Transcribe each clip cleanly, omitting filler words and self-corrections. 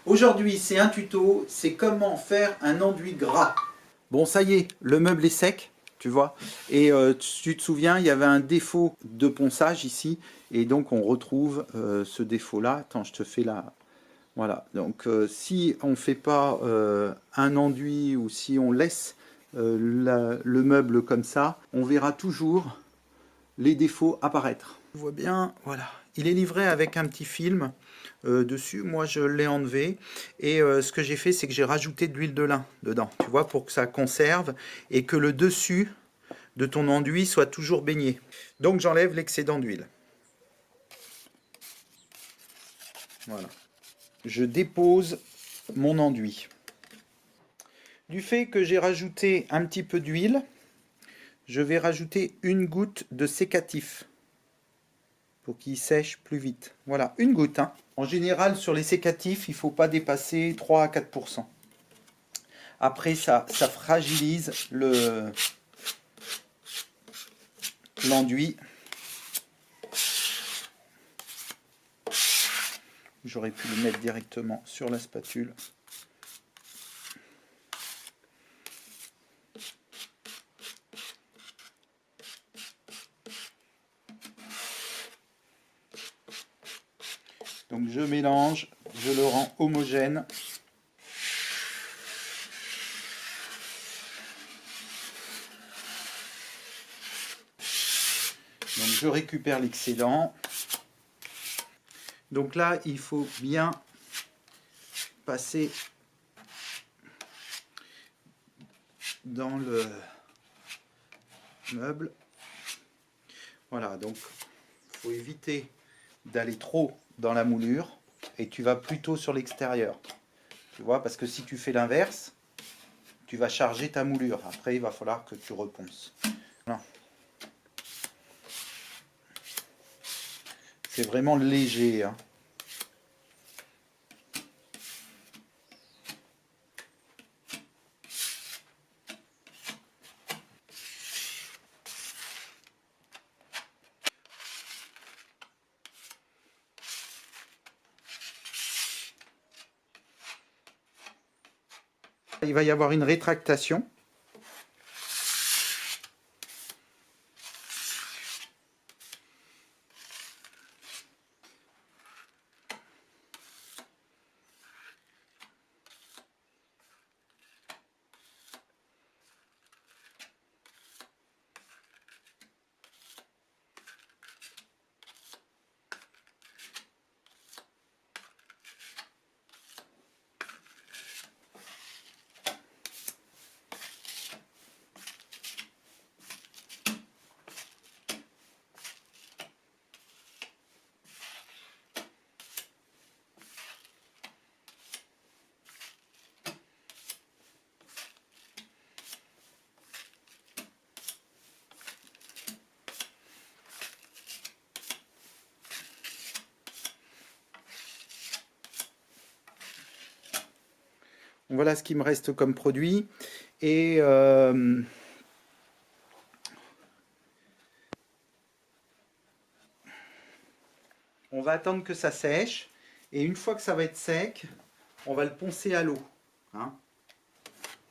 Aujourd'hui, c'est un tuto, c'est comment faire un enduit gras. Bon, ça y est, le meuble est sec, tu vois. Et tu te souviens, il y avait un défaut de ponçage ici. Et donc, on retrouve ce défaut-là. Attends, je te fais là. Voilà. Donc, si on ne fait pas un enduit ou si on laisse le meuble comme ça, on verra toujours les défauts apparaître. Tu vois bien, voilà. Il est livré avec un petit film dessus. Moi, je l'ai enlevé. Et ce que j'ai fait, c'est que j'ai rajouté de l'huile de lin dedans. Tu vois, pour que ça conserve et que le dessus de ton enduit soit toujours baigné. Donc, j'enlève l'excédent d'huile. Voilà. Je dépose mon enduit. Du fait que j'ai rajouté un petit peu d'huile, je vais rajouter une goutte de sécatif pour qu'il sèche plus vite. Voilà, une goutte. Hein. En général, sur les sécatifs, il ne faut pas dépasser 3 à 4%. Après, ça fragilise l'enduit. J'aurais pu le mettre directement sur la spatule. Donc je mélange, je le rends homogène. Donc je récupère l'excédent. Donc là, il faut bien passer dans le meuble. Voilà, donc il faut éviter d'aller trop dans la moulure et tu vas plutôt sur l'extérieur. Tu vois, parce que si tu fais l'inverse, tu vas charger ta moulure. Après, il va falloir que tu reponces. Voilà. C'est vraiment léger. Hein. Il va y avoir une rétractation. Voilà ce qui me reste comme produit. Et on va attendre que ça sèche. Et une fois que ça va être sec, on va le poncer à l'eau. Hein,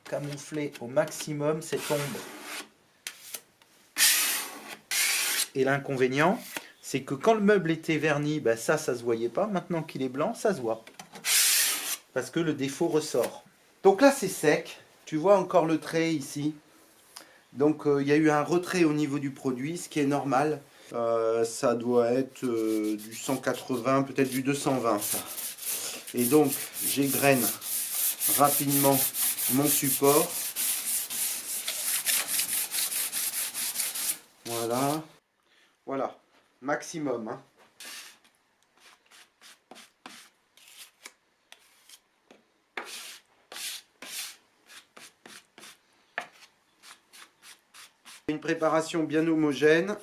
camoufler au maximum cette ombre. Et l'inconvénient, c'est que quand le meuble était verni, ben ça se voyait pas. Maintenant qu'il est blanc, ça se voit. Parce que le défaut ressort. Donc là, c'est sec. Tu vois encore le trait ici. Donc il y a eu un retrait au niveau du produit, ce qui est normal. Ça doit être du 180, peut-être du 220 ça. Et donc j'égrène rapidement mon support. Voilà. Voilà. Maximum. Hein. Une préparation bien homogène.